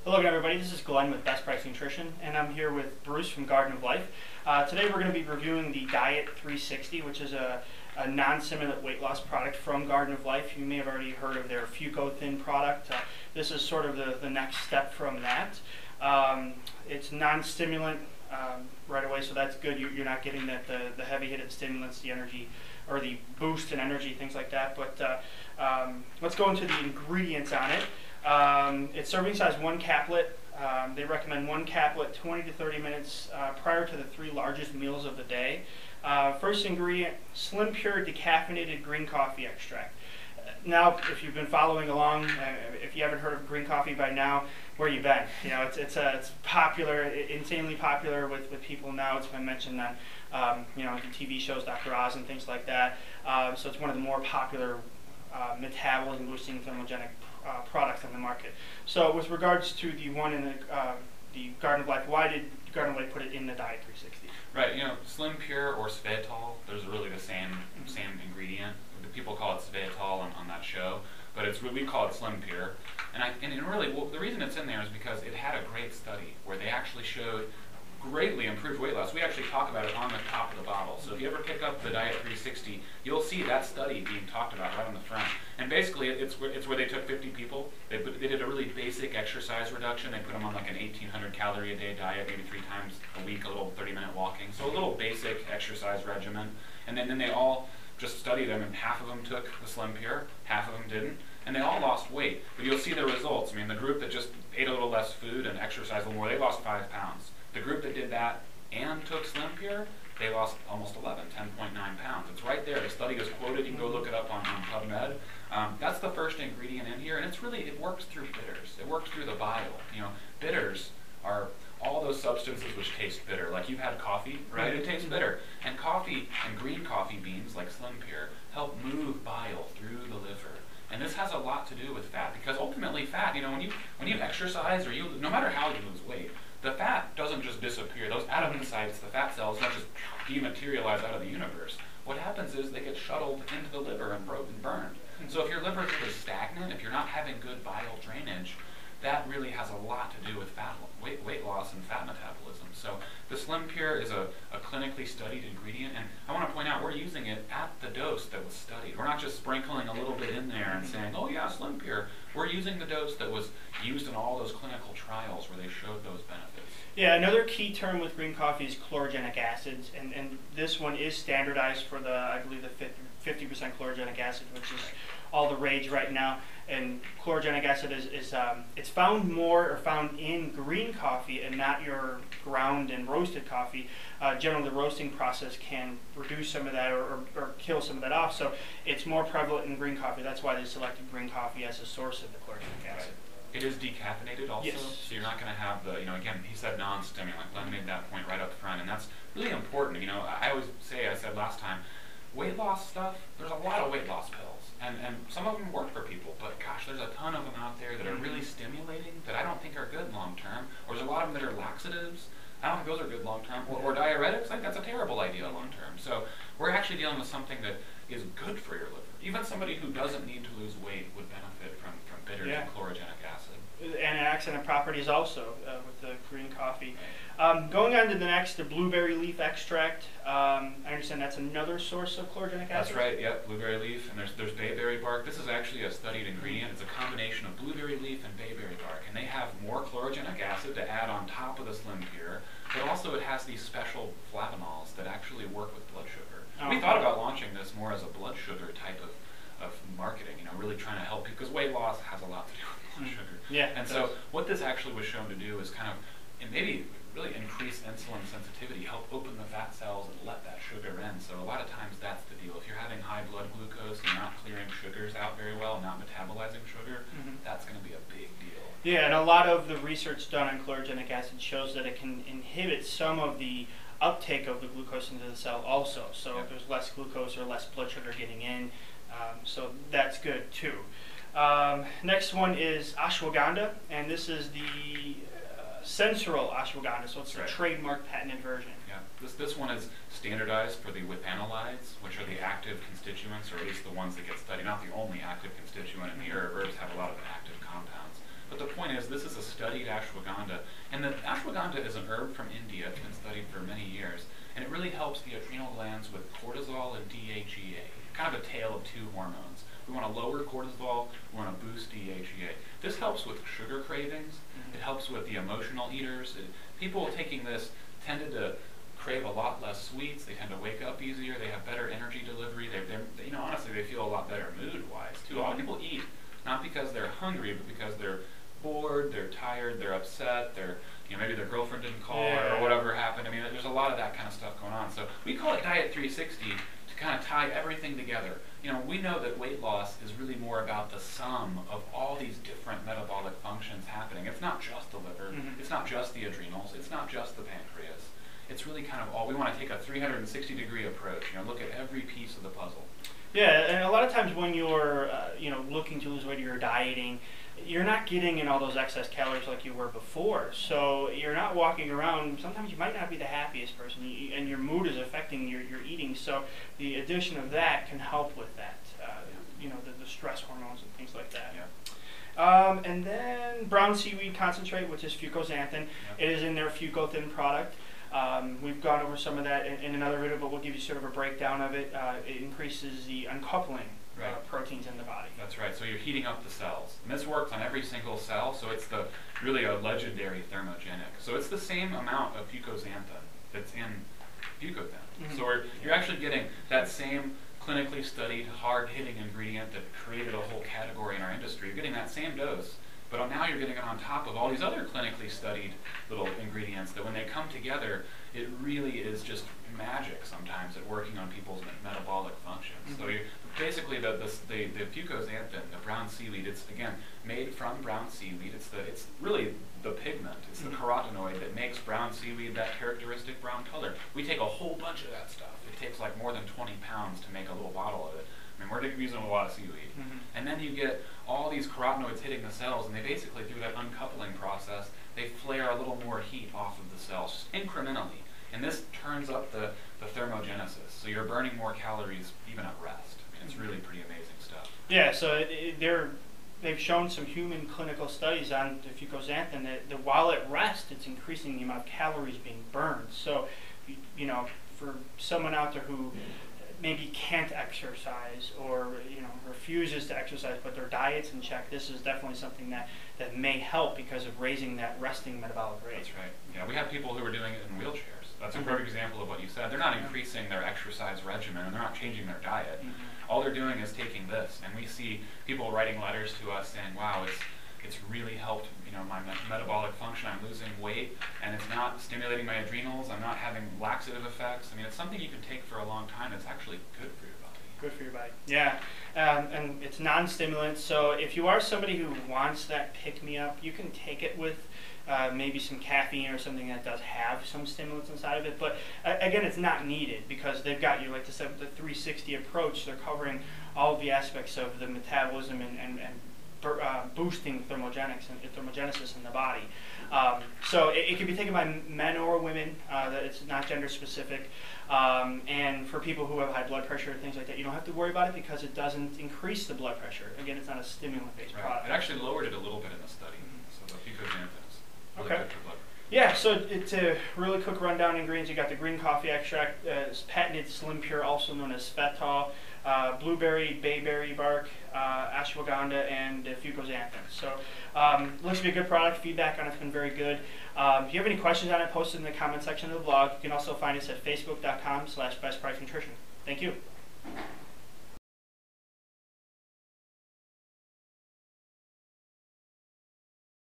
Hello again, everybody. This is Glenn with Best Price Nutrition, and I'm here with Bruce from Garden of Life. Today we're going to be reviewing the Diet 360, which is a non-stimulant weight loss product from Garden of Life. You may have already heard of their Fuco-Thin product. This is sort of the next step from that. It's non-stimulant right away, so that's good. You're not getting the heavy-hitted stimulants, the energy, or the boost in energy, things like that. But let's go into the ingredients on it. It's serving size 1 caplet. They recommend 1 caplet 20 to 30 minutes prior to the 3 largest meals of the day. First ingredient, Slim Pure decaffeinated green coffee extract. Now, if you've been following along, if you haven't heard of green coffee by now, where you been? You know, it's popular, insanely popular with people now. It's been mentioned on you know, the TV shows, Dr. Oz and things like that. So it's one of the more popular metabolism boosting thermogenic products on the market. So with regards to the one in the Garden of Life, why did Garden of Life put it in the Diet 360? Right, you know, Slim Pure or Sveatol, there's really the same ingredient. The people call it Sveatol on that show, but we call it Slim Pure. And really, well, the reason it's in there is because it had a great study where they actually showed greatly improved weight loss. We actually talk about it on the top of the bottle. So if you ever pick up the Diet 360, you'll see that study being talked about right on the front. And basically, it's where they took 50 people. They did a really basic exercise reduction. They put them on like an 1,800 calorie a day diet, maybe 3 times a week, a little 30-minute walking. So a little basic exercise regimen. And then they all just studied them, and half of them took the Slim Pure, half of them didn't. And they all lost weight. But you'll see the results. I mean, the group that just ate a little less food and exercised a little more, they lost 5 pounds. The group that did that and took Slim Pure, they lost almost 11, 10.9 pounds. It's right there. The study is quoted. You can go look it up on PubMed. That's the first ingredient in here, and it works through bitters. It works through the bile. You know, bitters are all those substances which taste bitter. Like you've had coffee, right? It tastes bitter. And coffee and green coffee beans, like Slim Pure, help move bile through the liver. And this has a lot to do with fat, because ultimately fat, you know, when you exercise or no matter how you lose weight, the fat doesn't just disappear. Those adipocytes, the fat cells, don't just dematerialize out of the universe. What happens is they get shuttled into the liver and burned. So if your liver is really stagnant, if you're not having good bile drainage, that really has a lot to do with weight loss and fat metabolism. So the Slim Pure is a clinically studied ingredient, and I want to point out we're using it at the dose that was studied. We're not just sprinkling a little bit in there and saying, oh yeah, Slim Pure. We're using the dose that was used in all those clinical trials where they showed those benefits. Yeah, another key term with green coffee is chlorogenic acids, and this one is standardized for I believe the 50% chlorogenic acid, which is all the rage right now. And chlorogenic acid it's found in green coffee and not your ground and roasted coffee. Generally, the roasting process can reduce some of that or kill some of that off. So it's more prevalent in green coffee. That's why they selected green coffee as a source of the chlorogenic acid. It is decaffeinated also, yes. So you're not going to have the, you know, again, he said non-stimulant. Glenn made that point right up front, and that's really important. You know, I said last time, weight loss stuff, there's a lot of weight loss pills, and some of them work for people, but gosh, there's a ton of them out there that are really stimulating that I don't think are good long-term, or there's a lot of them that are laxatives. I don't think those are good long-term, or diuretics. I think that's a terrible idea long-term. So we're actually dealing with something that is good for your liver. Even somebody who doesn't need to lose weight would benefit from bitters and chlorogenic acid. Antioxidant properties also with the green coffee. Going on to the next, the blueberry leaf extract. I understand that's another source of chlorogenic acid? That's right, yep, blueberry leaf, and there's bayberry bark. This is actually a studied ingredient. It's a combination of blueberry leaf and bayberry bark, and they have more chlorogenic acid to add on top of the Slim Pure, but also it has these special flavonols that actually work with blood sugar. We thought about launching this more as a blood sugar type of marketing, you know, really trying to help people, because weight loss has a lot to do with blood sugar. Yeah. And so what this actually was shown to do is kind of, and maybe really increase insulin sensitivity, help open the fat cells and let that sugar in. So a lot of times that's the deal. If you're having high blood glucose and you're not clearing sugars out very well, not metabolizing sugar, that's going to be a big deal. Yeah, and a lot of the research done on chlorogenic acid shows that it can inhibit some of the uptake of the glucose into the cell also. So if there's less glucose or less blood sugar getting in, so that's good too. Next one is ashwagandha, and this is the sensoral ashwagandha, so it's the trademark patented version. Yeah, this one is standardized for the withanolides, which are the active constituents, or at least the ones that get studied. Not the only active constituent in the herb. Herbs have a lot of active compounds. But the point is, this is a studied ashwagandha, and the ashwagandha is an herb from India. It's been studied for many years, and it really helps the adrenal glands with cortisol and DHEA, kind of a tale of two hormones. We want to lower cortisol, we want to boost DHEA. This helps with sugar cravings, it helps with the emotional eaters. People taking this tended to crave a lot less sweets, they tend to wake up easier, they have better energy delivery, they, honestly, they feel a lot better mood-wise too. A lot of people eat not because they're hungry, but because they're bored, they're tired, they're upset, maybe their girlfriend didn't call or whatever happened. I mean, there's a lot of that kind of stuff going on. So we call it Diet 360 to kind of tie everything together. We know that weight loss is really more about the sum of all these different metabolic functions happening. It's not just the liver, it's not just the adrenals, it's not just the pancreas. It's really kind of all. We want to take a 360-degree approach. Look at every piece of the puzzle. Yeah, and a lot of times when you're, looking to lose weight, or you're dieting, you're not getting in all those excess calories like you were before. So you're not walking around. Sometimes you might not be the happiest person, and your mood is affecting your eating. So the addition of that can help with that. The stress hormones and things like that. Yeah. And then brown seaweed concentrate, which is fucoxanthin. Yep. It is in their Fucothin product. We've gone over some of that in another video, but we'll give you sort of a breakdown of it. It increases the uncoupling proteins in the body. That's right. So you're heating up the cells, and this works on every single cell. So it's really a legendary thermogenic. So it's the same amount of fucoxanthin that's in Fucothin. So you're actually getting that same clinically studied, hard-hitting ingredient that created a whole category in our industry. You're getting that same dose, but now you're getting it on top of all these other clinically studied little ingredients that when they come together, it really is just magic sometimes at working on people's metabolic functions. So basically the fucoxanthin, the brown seaweed, it's again made from brown seaweed. It's really the pigment. It's the carotenoid that makes brown seaweed that characteristic brown color. We take a whole bunch of that stuff. It takes like more than 20 pounds to make a little bottle of it. I mean, we're using a lot of seaweed. And then you get all these carotenoids hitting the cells, and they basically, through that uncoupling process, they flare a little more heat off of the cells, incrementally. And this turns up the thermogenesis, so you're burning more calories even at rest. I mean, it's really pretty amazing stuff. Yeah, so they've shown some human clinical studies on the fucoxanthin that while at rest, it's increasing the amount of calories being burned. So, for someone out there who maybe can't exercise or refuses to exercise, but their diet's in check, this is definitely something that may help because of raising that resting metabolic rate. That's right. Yeah, we have people who are doing it in wheelchairs. That's a perfect example of what you said. They're not increasing their exercise regimen, and they're not changing their diet. All they're doing is taking this, and we see people writing letters to us saying, wow, it's really helped my metabolic function. I'm losing weight, and it's not stimulating my adrenals. I'm not having laxative effects. I mean, it's something you can take for a long time. It's actually good for your body. Good for your body. Yeah, and it's non-stimulant. So if you are somebody who wants that pick-me-up, you can take it with maybe some caffeine or something that does have some stimulants inside of it. But again, it's not needed because they've got you, like the 360 approach. They're covering all of the aspects of the metabolism and boosting thermogenesis in the body. So it can be taken by men or women. It's not gender specific. And for people who have high blood pressure and things like that, you don't have to worry about it because it doesn't increase the blood pressure. Again, it's not a stimulant-based product. It actually lowered it a little bit in the study. So the fucoxanthin is really good for blood pressure. Yeah, so it's a really quick rundown ingredients. You got the green coffee extract, patented Slim Pure, also known as Svetol, blueberry, bayberry bark, ashwagandha, and fucoxanthin. So looks to be a good product. Feedback on it's been very good. If you have any questions on it, post it in the comment section of the blog. You can also find us at facebook.com/BestPriceNutrition. Thank you.